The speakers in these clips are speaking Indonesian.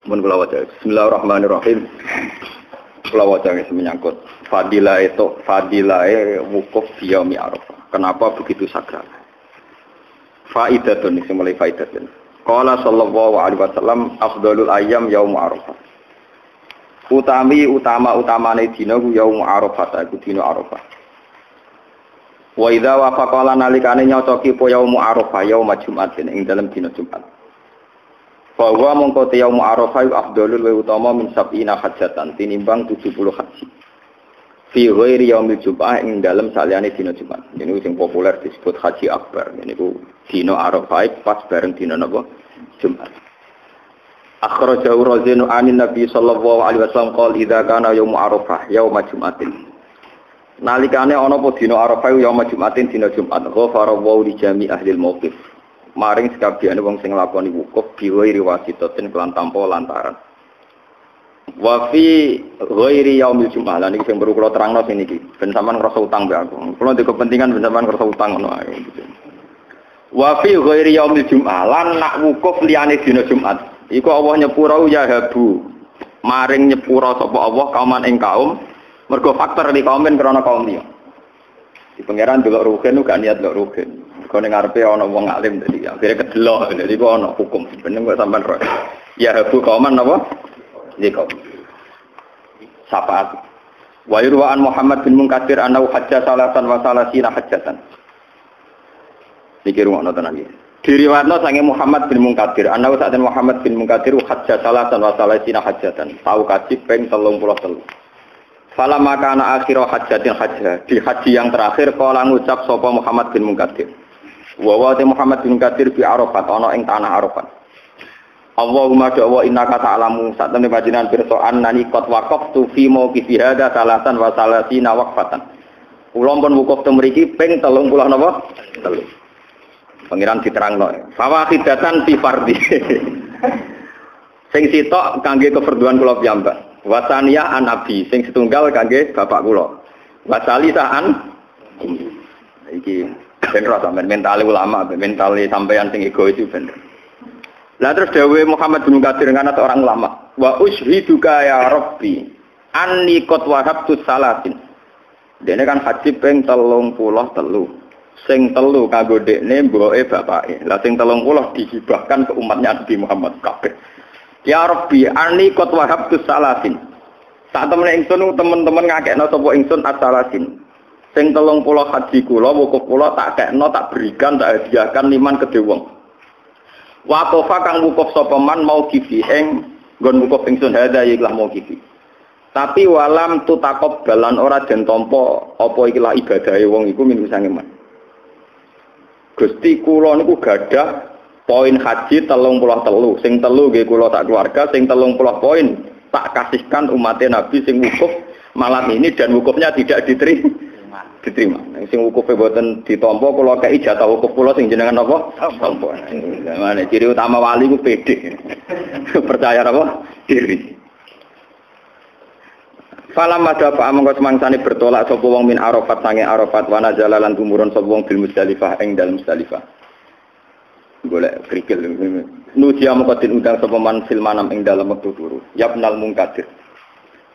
Mun kula waca. Bismillahirrahmanirrahim. Kula waca menyangkut fadilah wukuf di yaumi Arafah. Kenapa begitu sakral? Faidatun sing mulai faidatun. Qala sallallahu alaihi wasallam afdhalul ayyam yaum Arafah. Utama-utamane dina ku yaum Arafah, iku dina Arafah. Wa idza wafaqala nalikane nyocoki po yaum Arafah yaum Jumatin ing dalem dina Jumat. Bahwa mongko te yaum Arafah afdhalul wa utama min sab'ina hajjatan tinimbang 70 haji. Fi ghairi yaumil Jum'ah ing dalem saliyane dina Jumat. Ini sing populer disebut Haji Akbar. Niku dina Arafah pas bareng dina napa? Jumat. Akhrajahu Razinu anin Nabi sallallahu alaihi wasallam qol idza kana yaum Arafah yaum Jumatin. Nalikane ana apa dina Arafah yaum Jumatin dina Jumat, ghafara wa li jami ahli al-mauqif. Maring sekabehane wong sing nglakoni wukuf biwiri wasitatin kelan tanpa lantaran. Wa fi ghairi yaumil Jum'ah. Lan iki sing perlu kula terangno sing iki. Ben sampean ngrasa utang mbek aku. Kula ndek kepentingan ben sampean ngrasa utang ngono ae gitu. Wa fi ghairi yaumil Jum'ah lan nak wukuf liyane dina Jumat. Iku Allah nyepura ya habu. Maring nyepura sapa Allah kauman ing kaum mergo faktor li kaumen krana kaum liya. Di pangeran delok rugen gak niat delok rugen. Mergo ning ngarepe ana wong alim dadi akhire kedelok dadi kok ana hukum bener kok sampean ro. Ya habu kauman napa? Iki kaum. Sapaat. Wa yurwa'an Muhammad bin Munkatsir annahu hajja salatan wa salasina hajjatan. Niki rumakno tenan iki. Diriwayatno sange Muhammad bin Munkatsir annahu sa'atan Muhammad bin Munkatsir hajja salatan wa salasina hajjatan. Tau kaji ping 33. Fala makana akhir hajjatin hajjah. Di haji yang terakhir kala ngucap sapa Muhammad bin Munkatsir. Wa Muhammad bin Munkatsir bi Arafat ana ing tanah Arafat. Allahumma da'wa innaka ta'lamu satamne panjenengan pirsa annani qad waqaftu fi mauqifi hadza salatan wa salasina waqfatan. Kula pun wukuf teng mriki ping 30 napa? 3. Pangeran diterangno. Fawaqidatan fi fardhi. Sing sitok kangge kefarduan kula piyambak. Wasaniya an nabi sing setunggal kangge bapak kula. Wasalisaan iki ben ora sampean mentale ulama, mentale sampean sing egois itu bener. Lah terus dawuh Muhammad bin Munkatsir kan ada orang lama. Wa ushiduka ya Rabbi anni qad wahabtu salatin. Dene kan haji ping 33. Sing 3 kanggo dekne mboke bapake. Lah sing 30 dihibahkan ke umatnya Nabi Muhammad kabeh. Ya Rabbi anni qad wahabtu salatin. Sak temene ingsun teman-teman ngakekno sapa ingsun as-salatin. Sing 30 haji kula wukuf kula tak kekno tak berikan tak hadiahkan liman kedhe wong. Waqafa kang wukuf sapa man mau kifi ing nggon wukuf ingsun hadza ikhlas mau kifi. Tapi walam tutakop balan ora den tampa apa ikhlas ibadahe wong iku min sange man. Gusti kula niku gadah poin haji 33. Sing 3 nggih kula tak keluarga, sing 30 poin tak kasihkan umat Nabi sing wukuf malam ini dan wukufnya tidak diterima. Sing wukufe boten ditampa kula kei jatah wukuf kula sing jenengan napa? Tampa. Mane ciri utama wali ku pede. Percaya apa? Diri. Falam madha mongko semangsane bertolak sapa wong min Arafat sange Arafat wa nazala lan tumurun sapa wong bil Muzdalifah ing dalem Muzdalifah. Golek krikil. Nudia mongko diundang sapa man fil manam ing dalem wektu turu. Yabnal Munkatsir.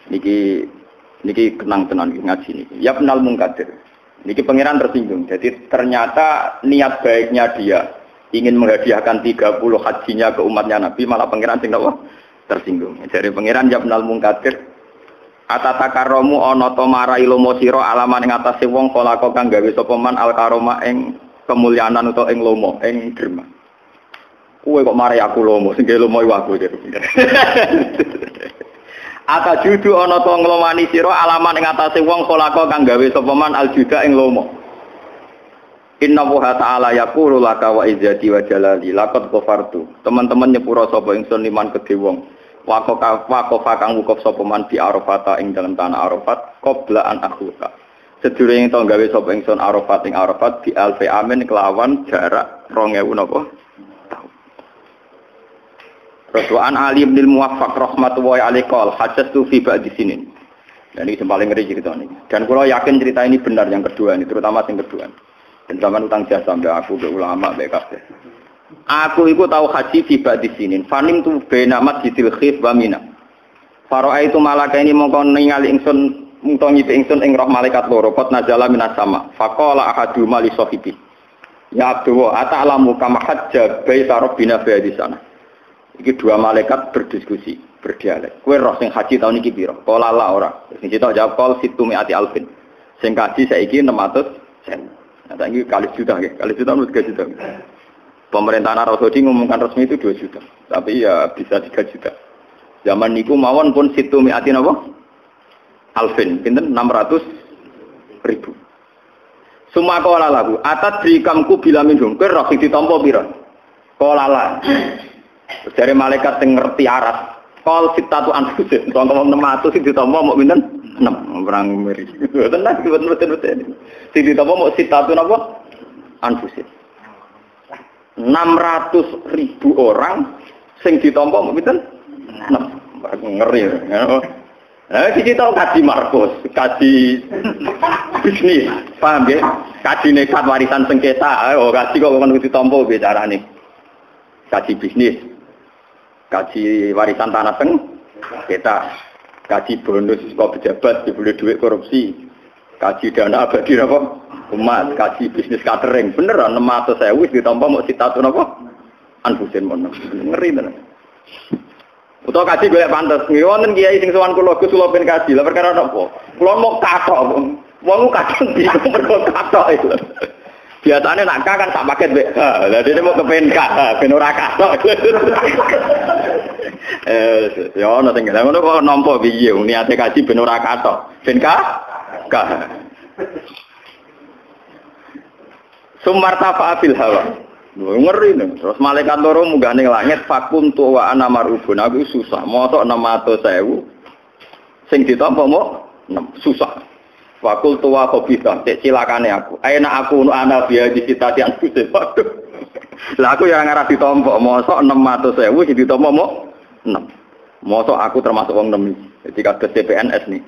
Niki kenang tenan ngaji niki. Yabnal Munkatsir. Niki pangeran tersinggung. Jadi ternyata niat baiknya dia ingin menghadiahkan 30 hajinya ke umatnya Nabi malah pangeran sing apa? Tersinggung. Dari pangeran Yabnal Munkatsir atatakarromu ana ta marai lomo sira alaman ing atase wong kala kang gawe sapa man al karoma ing kemuliaan utawa ing lomo ing derma. Kowe kok marai aku lomo sing lomo iku aku. Ata judu ana to nglomani sira alaman ing atase wong kolako kang gawe sapa man aljuda ing lomo. Inna wa ta'ala yaqulu laka wa izzati wa jalali laqad ghafartu. Teman-teman nyepura sapa ingsun liman kedhe wong. Waqafa kang wukuf sapa man di Arafat ing dalem tanah Arafat qabla an akhuka. Sedurunge to gawe sapa ingsun Arafat ing Arafat di alfi amin kelawan jarak 2000 napa? Rasulullah Ali bin Muwaffaq rahmatullahi alaihi qol hadatsu fi ba'di sinin. Dan ini paling ngeri cerita ini. Dan kalau yakin cerita ini benar yang kedua ini, terutama yang kedua. Dan zaman utang jasa mbak aku, mbak ulama, mbak kabeh. Aku iku tahu haji fi ba'di sinin. Fanim tu baina Masjidil Khif wa Mina. Faro'a itu malaka ini mongko ningali ingsun mungto ngipi ingsun ing roh malaikat loro kot nazala minas sama. Faqala ahadu mali sahibi. Ya Abdullah, ata'lamu kama hajja baita rabbina fi hadis sana. Iki dua malaikat berdiskusi, berdialek. Kowe roh sing haji tahun iki pira? Qala la ora. Sing kita jawab qol situmi ati alfin. Sing haji saiki 600.000. Nah, ini kali juta nggih. Kali juta menurut 3 juta. Pemerintahan Arab Saudi ngumumkan resmi itu 2 juta. Tapi ya bisa 3 juta. Zaman niku mawon pun situ mi'atin apa? Alfin, pinten 600.000. Suma qala lahu, atadri kamku bila minhum, kowe roh sing ditampa pira? Qala la. Dari malaikat sing ngerti aras. Qol sitatu anfusin, ngomong 600 sing ditampa mok pinten? 6 perang meri. Tenan betul-betul. Sing ditampa mok sitatu napa? Anfusin. 600.000 orang sing ditampa mok pinten? 6. Ngeri. Kita tahu kaji Markus, kaji bisnis, paham ya? Kaji nekat warisan sengketa, kaji kok kan ditampa bicara nih. Kaji bisnis, kaji warisan tanah sengketa, kaji bonus kok pejabat dibeli duit korupsi, kaji dana abadi apa? Umat, kaji bisnis catering, beneran 600.000 ditampa mau sitatun apa? Anfusin mon, ngeri tenan. Utawa kaji golek pantes, wonten kiai sing sowan kula Gus kula ben kaji, lha perkara napa? Kula mau kathok, wong kadang bingung mergo kathok iku. Biasane nak kan sak paket mbek. Lah dene mau kepen ka, ben ora kathok. Ya ono sing ngono kok nampa piye niate kaji ben ora kathok. Ben ka? Sumartafa fil hawa. Ngeri nih. Terus malaikat loro munggah ning langit fakuntu wa ana marubun. Aku susah. Mosok 600.000 sing ditampa mok susah. Fakultu wa khabitha. Cek cilakane aku. Ayenak aku ana biya disitati aku. Lah aku yang ngarep ditampa mosok 600.000 sing ditampa mok 6. Mosok aku termasuk wong 6. Jadi kados CPNS nih.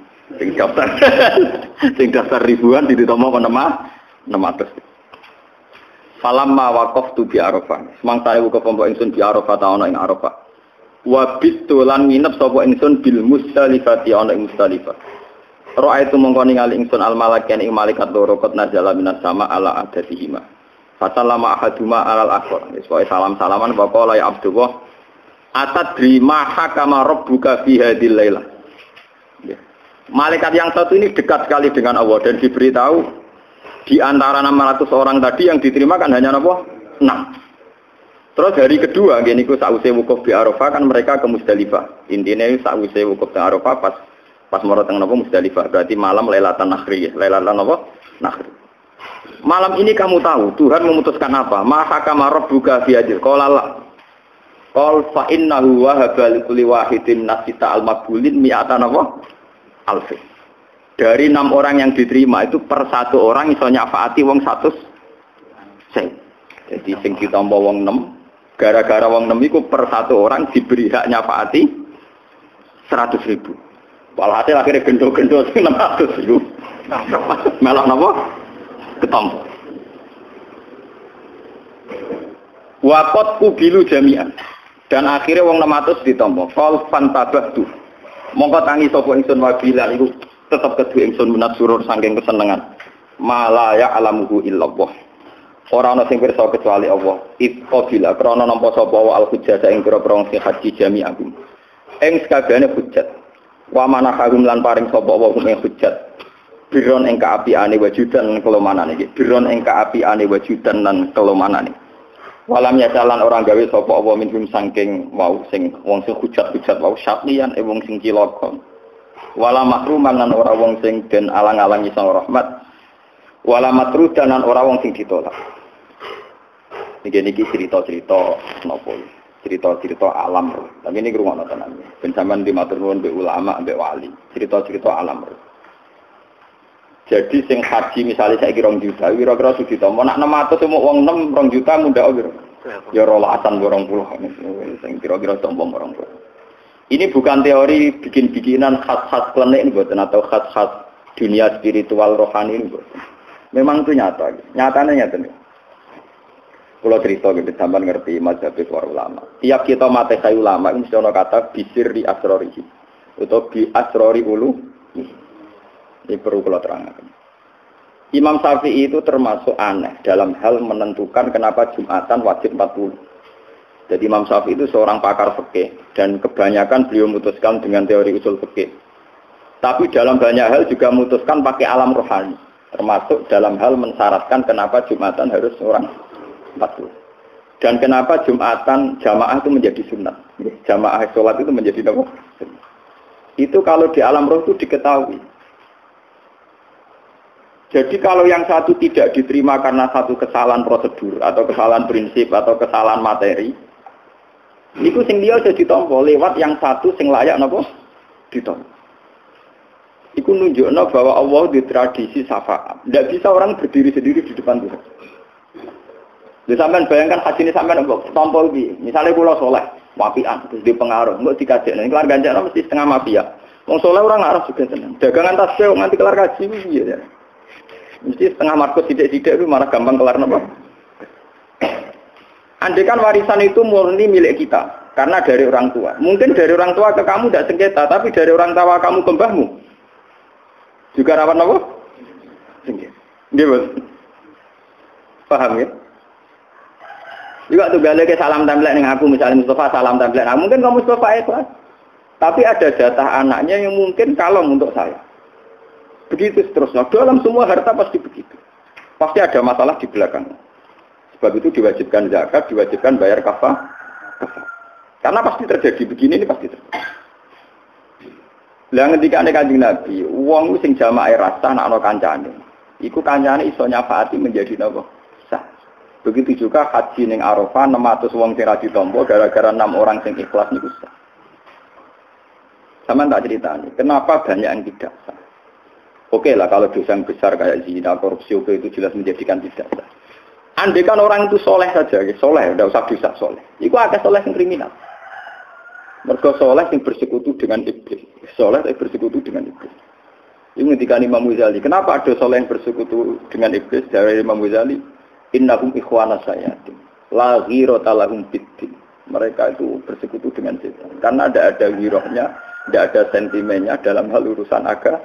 Sing daftar ribuan ditampa 600. Falamma waqaftu bi Arafah. Semangsa ewu kepompok ingsun bi Arafah ta ana ing Arafah. Wa bitu lan nginep sapa ingsun bil Musdalifah ana ing Musdalifah. Ra'aitu mongko ningali ingsun al malakan ing malaikat loro kot nazala minas sama ala adatihima. Fatallama ahaduma alal akhir. Wis pokoke salam-salaman bapak ya Abdullah. Atadri ma hakama rabbuka fi hadhil lailah. Malaikat yang satu ini dekat sekali dengan Allah dan diberitahu di antara 600 orang tadi yang diterima kan hanya apa? 6. Terus hari kedua, gini ku sause wukuf di Arafah kan mereka ke Musdalifah. Intinya sause wukuf di Arafah pas mau teng napa Musdalifah. Berarti malam Lailatan Nakhri. Lailatan apa? Nakhri. Malam ini kamu tahu Tuhan memutuskan apa? Ma hakama rabbuka fi hadil. Qala la. Qul fa innahu wahaba li kulli wahidin nasita al-maqbulin mi'atan apa? Alfi. Dari 6 orang yang diterima itu per 1 orang iso nyafaati wong 100 sen. Jadi sing ditampa wong 6, gara-gara wong 6 iku per 1 orang diberi hak nyafaati 100.000. Walhasil akhirnya gendo-gendo 600.000. Melok napa? Ketampa. Waqat kubilu jami'an. Dan akhirnya wong 600 ditampa. Qal fantabahtu. Mongko tangi sapa ingsun wabilan iku tetap kedua ingsun minat surur saking kesenengan. Mala ya alamuhu illallah. Ora ana sing pirsa kecuali Allah. Iqabila krana nampa sapa wa al hujjah ing pira-pira sing haji jami'ahum. Ing sakabehane hujjat. Wa manahum lan paring sapa wa ing hujjat. Biron ing kaapiane wajudan kelomanane iki. Biron ing kaapiane wajudan lan kelomanane. Walam yasalan orang gawe sapa apa minhum saking wau sing wong sing hujat-hujat wau syatlian wong sing cilaka. Wala makruman lan ora wong sing den alang-alangi sang rahmat. Wala matrudan lan ora wong sing ditolak. Niki cerita-cerita napa? Cerita-cerita alam. Tapi ini ngrungokno tenan. Ben sampean dimatur nuwun mbek ulama, mbek wali. Cerita-cerita alam. Jadi sing haji misalnya saya kira 2 juta, kira-kira sudah ditambah. Nak 600 semua uang 6, 2 juta mudah kira. Ya rolasan 20. Sing kira-kira tambah 20. Ini bukan teori bikin-bikinan khas-khas klenik ini buatan atau khas-khas dunia spiritual rohani ini buatan. Memang itu nyata. Nyatanya nyata nih. Kalau cerita gitu, sampai ngerti mazhab para ulama. Tiap kita matehai ulama, ini mesti ada kata bisiri asrorihi. Atau bi asrori ulu. Ini perlu kalau terangkan. Imam Syafi'i itu termasuk aneh dalam hal menentukan kenapa Jumatan wajib 40. Jadi Imam Syafi'i itu seorang pakar fikih. Dan kebanyakan beliau memutuskan dengan teori usul fikih. Tapi dalam banyak hal juga memutuskan pakai alam rohani. Termasuk dalam hal mensyaratkan kenapa Jumatan harus orang 40. Dan kenapa Jumatan jamaah itu menjadi sunat. Jamaah sholat itu menjadi apa? Itu kalau di alam roh itu diketahui. Jadi kalau yang satu tidak diterima karena satu kesalahan prosedur atau kesalahan prinsip atau kesalahan materi, itu sing dia sudah ditompo lewat yang satu sing layak napa ditompo. Iku nunjukno bahwa Allah di tradisi syafaat. Tidak bisa orang berdiri sendiri di depan Tuhan. Jadi sampean bayangkan haji ini sampean mbok tompol iki. Misale kula saleh, wapian terus di pengaruh, mbok dikajekno. Kelar ganjakno mesti setengah mafia. Wong saleh ora ngarep juga seneng. Dagangan tasbih nganti kelar kaji piye ya. Mesti setengah markus sidik-sidik itu malah gampang kelar napa. Andai kan warisan itu murni milik kita karena dari orang tua. Mungkin dari orang tua ke kamu tidak sengketa, tapi dari orang tua kamu ke mbahmu juga rawan apa? Sengketa. Nggih, paham ya? Juga tuh balik ke salam template ning aku misalnya Mustafa salam template. Nah, mungkin kamu Mustafa ikhlas. Tapi ada jatah anaknya yang mungkin kalong untuk saya. Begitu seterusnya. Dalam semua harta pasti begitu. Pasti ada masalah di belakang. Sebab itu diwajibkan zakat, diwajibkan bayar kafah. Karena pasti terjadi begini, ini pasti terjadi. Lah ketika nek Kanjeng Nabi, wong sing jamaah rasa anak ana kancane. Iku kancane iso nyafaati menjadi napa? Sah. Begitu juga haji ning Arafah 600 wong sing ra ditampa gara-gara 6 orang sing ikhlas niku sah. Sama tak ceritani, kenapa banyak yang tidak sah? Oke lah kalau dosa yang besar kayak zina, korupsi itu jelas menjadikan tidak sah. Andai kan orang itu soleh saja, soleh, tidak usah dosa soleh. Itu agak soleh yang kriminal. Mereka soleh yang bersekutu dengan iblis. Soleh yang bersekutu dengan iblis. Ini ketika Imam Ghazali, kenapa ada soleh yang bersekutu dengan iblis? Dari Imam Ghazali, innahum ikhwana sayatin, la ghirata lahum biddin. Mereka itu bersekutu dengan setan. Karena tidak ada girohnya, tidak ada sentimennya dalam hal urusan agama.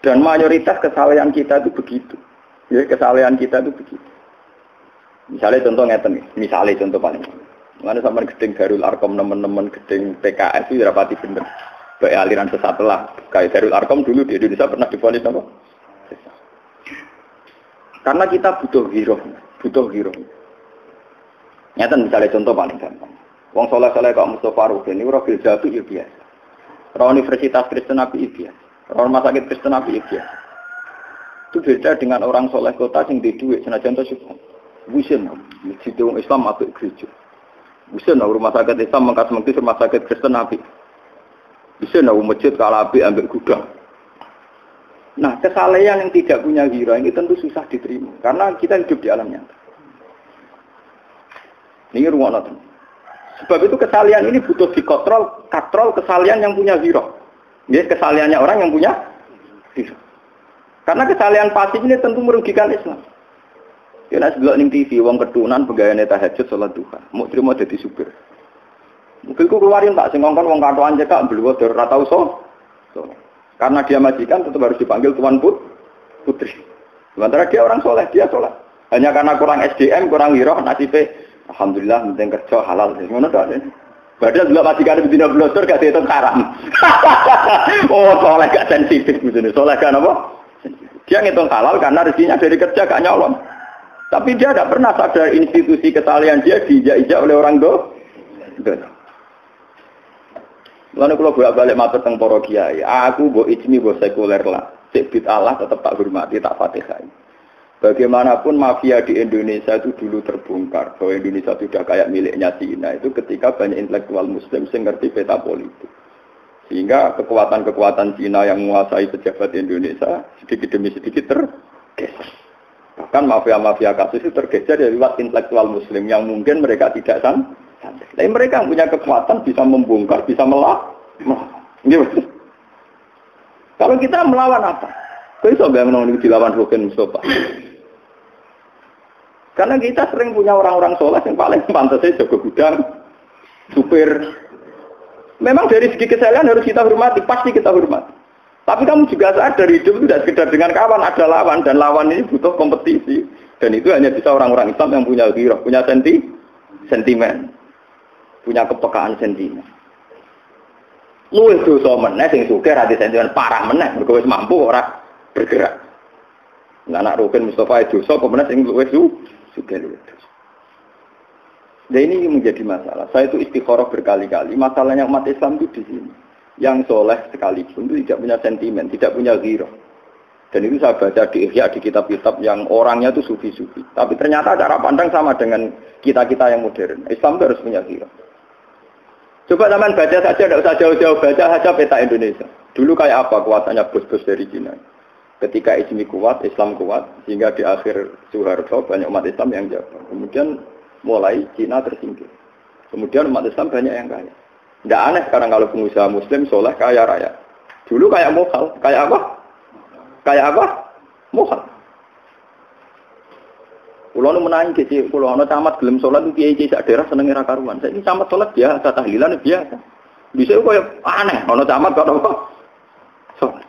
Dan mayoritas kesalahan kita itu begitu. Ya, kesalahan kita itu begitu. Misalnya contoh ngeten nih, misalnya contoh paling. Mana sampai gedeng Darul Arkom teman-teman gedeng PKS itu rapati bener. Baik aliran sesat lah. Kayak Darul Arkom dulu di Indonesia pernah divonis apa? Karena kita butuh giroh. Ngeten misalnya contoh paling gampang. Wong soleh-soleh kok Mustafa Ruhin ini ora filsafat ya biasa. Ora Universitas Kristen Nabi biasa. Ora rumah sakit Kristen Nabi biasa. Itu beda dengan orang soleh kota yang di duit. Senajan itu syukur. Bukan, masjid Islam atau gereja. Bukan, rumah sakit Islam mengkas-mengkis rumah sakit Kristen Nabi. Bukan, masjid kalabi ambil gudang. Nah, kesalahan yang tidak punya gira ini tentu susah diterima. Karena kita hidup di alam nyata. Ini ruang nonton. Sebab itu kesalahan ini butuh dikontrol, katrol kesalahan yang punya gira. Ini kesalahannya orang yang punya gira. Karena kesalahan pasif ini tentu merugikan Islam. Kena sebelah ning TV, wong ketunan pegawai tahajud salat duha, mau terima jadi supir. Mungkin ku keluarin tak sing ngongkon wong katoan cekak mbluwo der ora tau so. Karena dia majikan tetap harus dipanggil tuan putri. Sementara dia orang soleh, dia sholat. Hanya karena kurang SDM, kurang giroh, nasibnya alhamdulillah penting kerja halal. Ngono ta. Padahal juga majikan betina blosor gak dihitung haram. Oh, soleh gak sensitif begini. Soleh kan apa? Dia ngitung halal karena rezekinya dari kerja gak nyolong. Tapi dia tidak pernah sadar institusi kesalahan dia diijak-ijak oleh orang do. Lalu kalau bolak-balik matur teng para kiai, aku mbok ijmi mbok sekuler lah. Sik bid'ah tetap tak hormati, tak fatihai. Bagaimanapun mafia di Indonesia itu dulu terbongkar bahwa Indonesia sudah kayak miliknya Cina itu ketika banyak intelektual Muslim yang ngerti peta politik. Sehingga kekuatan-kekuatan Cina yang menguasai pejabat Indonesia sedikit demi sedikit tergeser. Bahkan mafia-mafia kasus itu tergeser dari lewat intelektual Muslim yang mungkin mereka tidak santai. Tapi mereka yang punya kekuatan bisa membongkar, bisa melawan. Kalau kita melawan apa? Kau bisa nggak menolak dilawan Rukin Mustafa? Karena kita sering punya orang-orang soleh yang paling pantas jaga gudang, supir. Memang dari segi kesalahan harus kita hormati, pasti kita hormati. Tapi kamu juga sadar hidup itu tidak sekedar dengan kawan, ada lawan, dan lawan ini butuh kompetisi. Dan itu hanya bisa orang-orang Islam yang punya ghirah, punya sentimen, punya kepekaan sentimen. Luwih dosa meneh sing sugih ra sentimen parah meneh, mergo wis mampu ora bergerak. Lah anak Rukin Mustafa dosa kok meneh sing luwih sugih luwih dosa. Dan ini menjadi masalah. Saya itu istikharah berkali-kali. Masalahnya umat Islam itu di sini. Yang soleh sekalipun itu tidak punya sentimen, tidak punya ghirah. Dan itu saya baca di Ihya, di kitab-kitab yang orangnya itu sufi-sufi. Tapi ternyata cara pandang sama dengan kita-kita yang modern. Islam itu harus punya ghirah. Coba teman baca saja, tidak usah jauh-jauh, baca saja peta Indonesia. Dulu kayak apa kuasanya bos-bos dari Cina. Ketika Islam kuat, sehingga di akhir Soeharto banyak umat Islam yang jatuh. Kemudian mulai Cina tersingkir. Kemudian umat Islam banyak yang kaya. Tidak aneh sekarang kalau pengusaha Muslim soleh kaya raya. Dulu kayak mohal, kayak apa? Kayak apa? Mohal. Kulo nu menangi sih, kulo ana camat gelem salat ku kiai-kiai sak daerah seneng ra karuan. Saiki camat salat biasa, tahlilan biasa. Bisa koyo aneh, ana camat kok apa? Salat.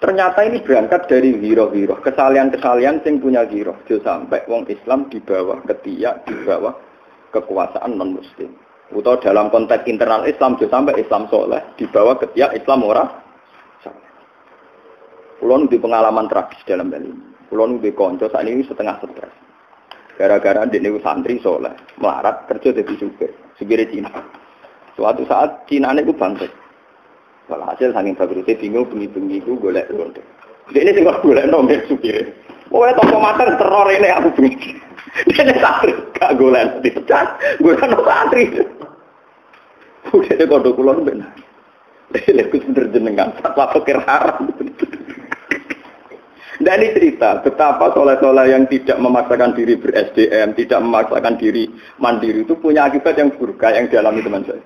Ternyata ini berangkat dari ghirah-ghirah, kesalahan-kesalahan yang punya ghirah. Sampai wong Islam di bawah ketiak, di bawah kekuasaan non-muslim. Atau dalam konteks internal Islam, sampai Islam soleh, di bawah ketiak Islam ora soleh. Kulon di pengalaman tragis dalam hal ini. Kulon di konco saat ini setengah stres. Gara-gara di santri soleh, melarat kerja jadi supir Cina. Suatu saat Cina ini bangkit. Hasil saking bagusnya bingung bengi-bengi itu golek lontong. Dia ini tinggal golek nomor supir. Pokoknya toko mater teror ini aku bengi. Dia santri gak golek dipecat, golek no santri. Udah dia kodok kulon benar. Dia bener jenengan fatwa pikir haram. Dan ini cerita betapa soleh-soleh yang tidak memaksakan diri ber-SDM, tidak memaksakan diri mandiri itu punya akibat yang buruk yang dialami teman saya.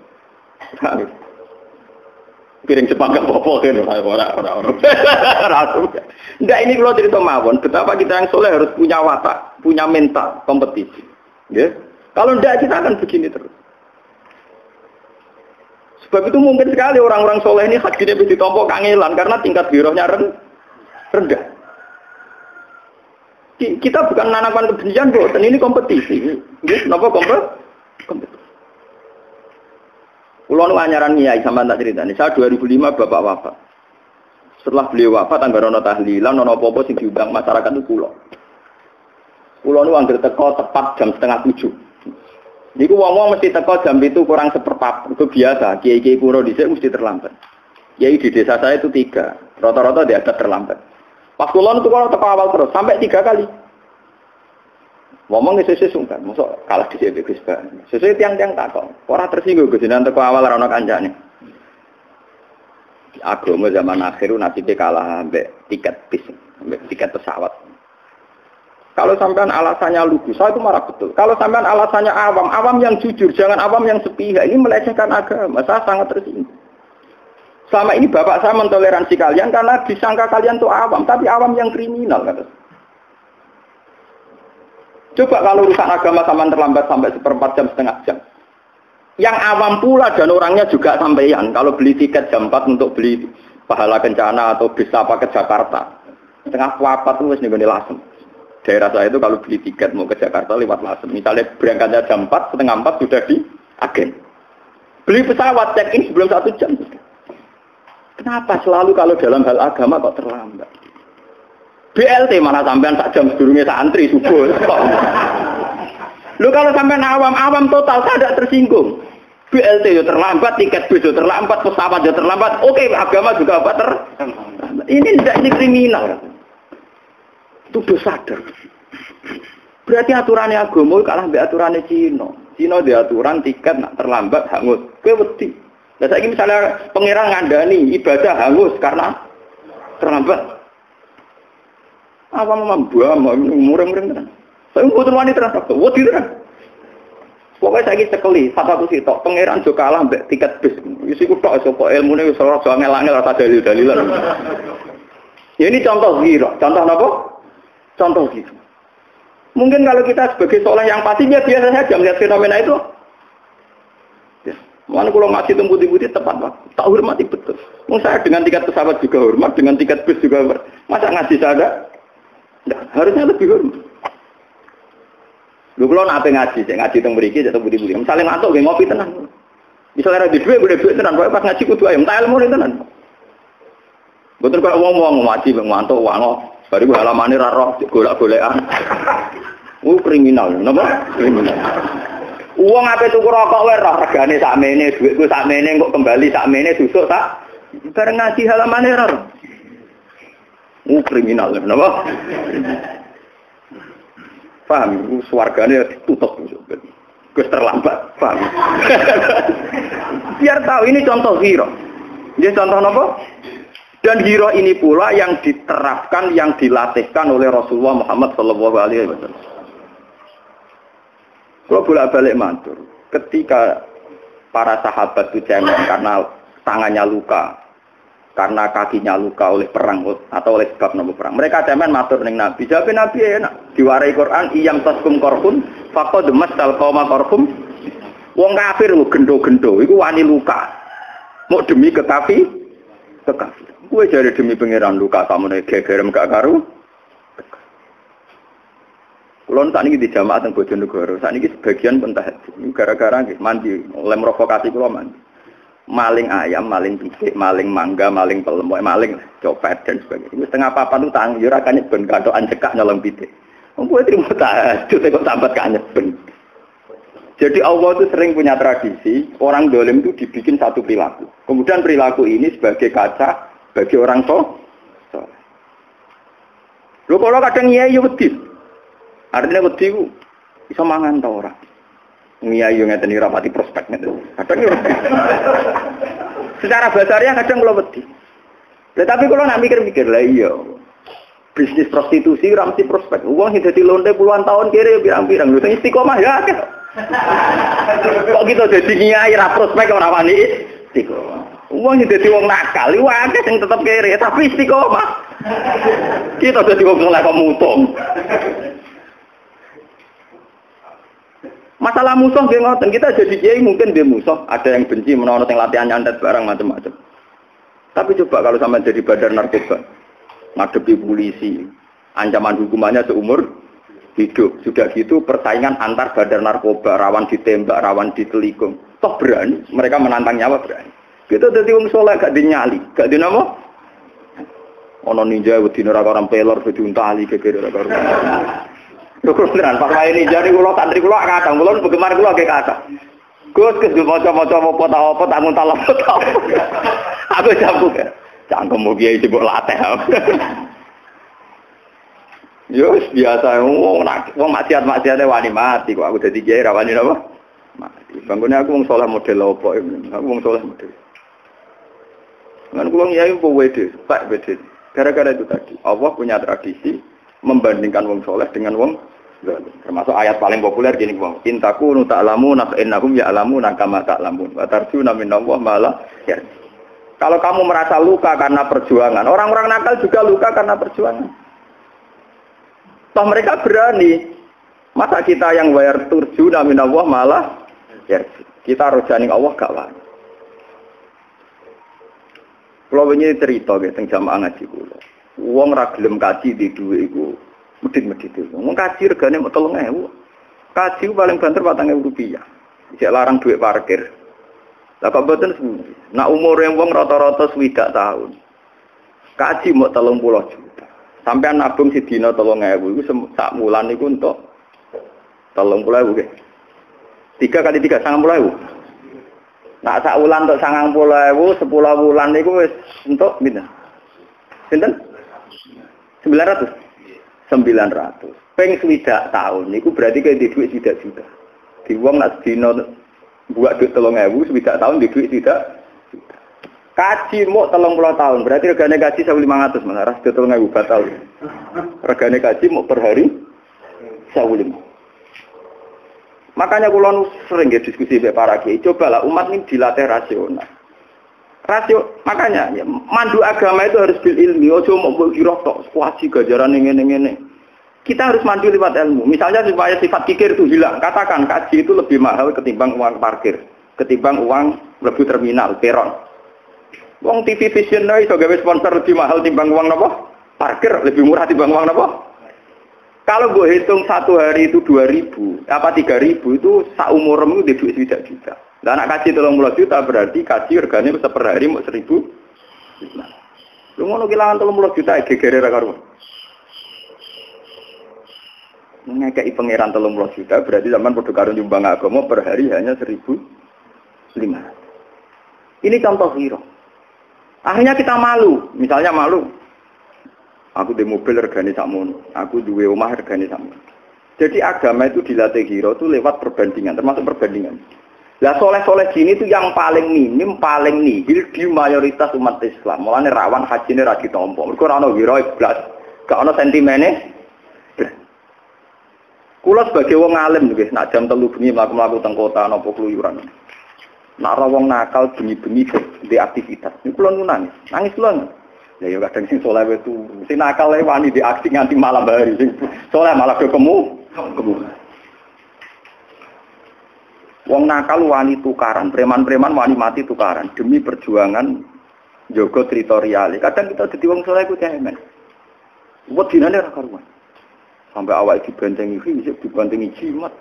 Piring Jepang gak apa-apa kan orang-orang. Enggak, ini kalau cerita mawon, betapa kita yang soleh harus punya watak, punya mental kompetisi. Ya? Kalau enggak kita akan begini terus. Sebab itu mungkin sekali orang-orang soleh ini hatinya bisa ditompok kangelan karena tingkat ghirahnya rendah. Kita bukan menanamkan kebencian, dan ini kompetisi. Ya, kenapa kompetisi? Kulo nu anyaran nyai sampean tak critani. Saya 2005 bapak wafat. Setelah beliau wafat anggar ana tahlilan ana apa-apa sing diundang masyarakat itu kulo. Kulo nu anggere teko tepat jam 6:30. Niku wong-wong mesti teko jam 7 kurang seperempat. Itu biasa, kiai-kiai kuno dhisik mesti terlambat. Kiai di desa saya itu 3. Rata-rata dia ada terlambat. Pas kulo nu teko awal terus sampai 3 kali. Ngomong sesuai sungkan, masuk kalah di sini Gus Pak. Sesuai tiang-tiang takok. Orang tersinggung Gus nanti ke awal rano kancane. Agama zaman akhir nasibnya kalah ambek tiket bis, ambek tiket pesawat. Kalau sampean alasannya lugu, saya itu marah betul. Kalau sampean alasannya awam yang jujur, jangan awam yang sepihak. Ini melecehkan agama. Saya sangat tersinggung. Selama ini bapak saya mentoleransi kalian karena disangka kalian tuh awam, tapi awam yang kriminal kata. Coba kalau urusan agama sama terlambat sampai 1/4 jam, setengah jam. Yang awam pula dan orangnya juga sampeyan. Kalau beli tiket jam 4 untuk beli pahala kencana atau bis apa ke Jakarta. Setengah 4 itu wis ning Lasem. Daerah saya itu kalau beli tiket mau ke Jakarta lewat Lasem. Misalnya berangkatnya jam 4, setengah 4 sudah di agen. Beli pesawat check-in sebelum 1 jam. Kenapa selalu kalau dalam hal agama kok terlambat? BLT mana sampean sak jam sedurunge santri subuh. Lu kalau sampean awam total saya tidak tersinggung. BLT yo terlambat, tiket bis yo terlambat, pesawat yo terlambat. Oke, agama juga apa terlambat. Ini tidak ini kriminal. Itu dosa sadar. Berarti aturannya agama kalah mbek aturannya Cina. Cina dia aturan tiket nak terlambat hangus. Kowe wedi. Lah saiki misalnya pangeran ngandani ibadah hangus karena terlambat. Apa membuat mureng-mureng tenan. Saya mboten wani terus kok. Wedi tenan. Pokoke saiki cekeli, satu sitok pangeran jo kalah mbek tiket bis. Wis iku tok sapa ilmune wis ora angel-angel rasa dalil-dalilan. Ya ini contoh ghirah. Contoh napa? Contoh gitu. Mungkin kalau kita sebagai soleh yang pasti ya biasa saja melihat fenomena itu. Ya. Mana kalau ngaji temu putih-putih tepat waktu. Tak hormati betul. Saya dengan tiket pesawat juga hormat, dengan tiket bus juga hormat. Masa ngaji saya nah, harusnya lebih hormat. Lu kalau nape ngaji, saya ngaji teng mriki, saya budi-budi. Misalnya ngantuk nggih ngopi tenan. Misalnya ada duit, boleh duit tenan. Pas ngaji kudu ayam, tak ilmu tenan. Betul kalau ngomong ngaji ngantuk wango. Baru halamane ra roh golek-golekan. Kriminal, napa? Kriminal. Uang ape tuku rokok wae roh regane sakmene, dhuwitku sakmene kok kembali sakmene susuk tak. Bareng ngaji halamane ra roh. Kriminal, napa? Paham, swargane ditutup. Wis terlambat, paham. Biar tahu ini contoh hero. Dia contoh napa? Dan hero ini pula yang diterapkan, yang dilatihkan oleh Rasulullah Muhammad Sallallahu Alaihi Wasallam. Kalau bolak-balik matur, ketika para sahabat itu cemen karena tangannya luka, karena kakinya luka oleh perang atau oleh sebab nopo perang, mereka cemen matur ning Nabi. Jawab Nabi enak, diwarai Quran, iyam taskum korhun, faqad masal qauma korhum. Wong kafir lu gendo-gendo, itu wani luka, mau demi kekafir. Gue jadi demi pangeran luka kamu nih gegerem gak karu. Kulon saat ini di jamaah teng Bojonegoro, saat ini sebagian pentah gara-gara mandi, oleh merokokasi kulo mandi. Maling ayam, maling pisik, maling mangga, maling pelem, maling copet dan sebagainya. Itu setengah papan itu tang, yo rakane ben kantokan cekak nyolong pisik. Gue terima tahajud kok sambat kanya ben. Jadi Allah itu sering punya tradisi, orang dolim itu dibikin satu perilaku. Kemudian perilaku ini sebagai kaca bagi orang soleh. Lho kalau kadang nyai wedi. Artinya wedi ku bisa mangan ta ora. Nyai yo ngeten ora pati prospek ngeten. Kadang yo wedi. Secara basarnya kadang kula wedi. Tetapi kalau nak mikir-mikir lah iya. Bisnis prostitusi ora mesti prospek. Wong sing dadi lonte puluhan tahun kiri pirang-pirang lho sing istiqomah ya akeh. Kok kita jadi nyai ra prospek ora wani istiqomah. Wong sing dadi wong nakal iku akeh sing tetep kere tapi istiqomah. Kita dadi wong saleh kok mutung. Masalah musuh nggih ngoten, kita jadi kiai mungkin dia musuh, ada yang benci menawa sing latihan nyantet barang macam-macam. Tapi coba kalau sampai jadi badar narkoba, ngadepi polisi, ancaman hukumannya seumur hidup. Sudah gitu persaingan antar badar narkoba, rawan ditembak, rawan ditelikung. Toh berani, mereka menantang nyawa berani. Kita dadi wong saleh gak dinyali, gak dinamo. Ono ninja wedi ora orang pelor diuntali gegere ora karo. Lho beneran Pak Wae ninja niku kula santri kula kadang kula bagaimana kula ge kata. Gus kes maca-maca apa tak nguntal apa. Aku jago kan. Cangkem kiai sibuk latih. Yo biasa wong maksiat-maksiate wani mati kok aku dadi kiai ra wani napa? Mati. Bangunnya aku wong saleh model apa? Aku wong saleh model. Kan kula kiai kok wede, Pak wede. Gara-gara itu tadi, Allah punya tradisi membandingkan wong saleh dengan wong zalim. Termasuk ayat paling populer gini, wong intakunu ta'lamuna fa innahum ya'lamuna kama ta'lamun. Wa tarjuna minallah ma la yarju. Kalau kamu merasa luka karena perjuangan, orang-orang nakal juga luka karena perjuangan. Toh mereka berani. Masa kita yang wayar turjuna minallah malah yarju. Kita rojaning Allah gak wani. Kalau ini cerita tentang jamaah ngaji kula. Wong ra gelem kaji di dhuwit iku medhit-medhit. Wong kaji regane mok 3.000. Kaji paling banter Rp4.000. Isih larang dhuwit parkir. Lah kok mboten nak umure wong rata-rata 60 tahun. Kaji mok 30 juta. Sampeyan nabung sedina 3.000 iku sak wulan iku entuk 30.000 nggih. 3 kali 3 90.000. Nak sak wulan untuk 90.000, 10 wulan niku wis entuk pinten? Sinten? 900. 900. Ping 60 tahun niku berarti kaya di duit 3 juta. Di wong nak dina buat duit 3.000, 60 tahun di duit 3 juta. Kaji mok 30 tahun, berarti regane kaji 1.500 Mas. Ras 3.000 batal. Regane kaji mok per hari 1.500. Makanya kula sering diskusi dengan para kiai, cobalah umat ini dilatih rasional. Makanya ya, mandu agama itu harus bil ilmi, ojo mau mbok kira tok kuwaji gajaran ngene-ngene. Kita harus maju lewat ilmu. Misalnya supaya sifat kikir itu hilang. Katakan kaji itu lebih mahal ketimbang uang parkir, ketimbang uang lebih terminal, peron. Uang TV Vision itu gawe sponsor lebih mahal timbang uang apa? Parkir lebih murah timbang uang apa? Kalau gue hitung satu hari itu 2.000, apa 3.000 itu saumurmu di duit tidak juta. Dan anak kaji 30 juta berarti kaji regane per hari mau 1.000. Lu mau kehilangan 30 juta gegere ra karo. Ngekei pangeran 30 juta berarti zaman padha karo nyumbang agama per hari hanya 1.500. Ini contoh hero. Akhirnya kita malu, misalnya malu. Aku di mobil regane sakmono, aku duwe omah regane sakmono. Jadi agama itu dilatih hero itu lewat perbandingan, termasuk perbandingan. Lah soleh-soleh gini itu yang paling minim, paling nihil di mayoritas umat Islam. Mulane rawan hajine ra ditampa. Mergo ora ana hero blas, gak ana sentimene. Kula sebagai wong alim nggih, nak jam 3 bengi mlaku-mlaku teng kota napa kluyuran. Nak ora wong nakal bengi-bengi di aktivitas. Niku kula nangis. Nangis kula. Ya yo kadang sing saleh itu, sing nakal ae wani di aksi nganti malam hari. Sing saleh malah do kemu. Wong nakal wani tukaran, preman-preman wani mati tukaran demi perjuangan jaga teritorial. Kadang kita dadi wong saleh ku cemen. Wedinane ra karuan. Sampai awal dibantengi fisik, dibantengi jimat,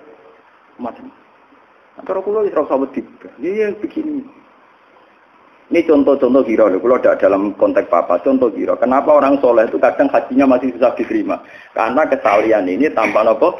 macam. Antara kulo wis ora wedi. Iya begini. Ini contoh-contoh hero. Kulo ada dalam konteks apa? Contoh hero. Kenapa orang soleh itu kadang hajinya masih susah diterima? Karena kesalian ini tanpa apa?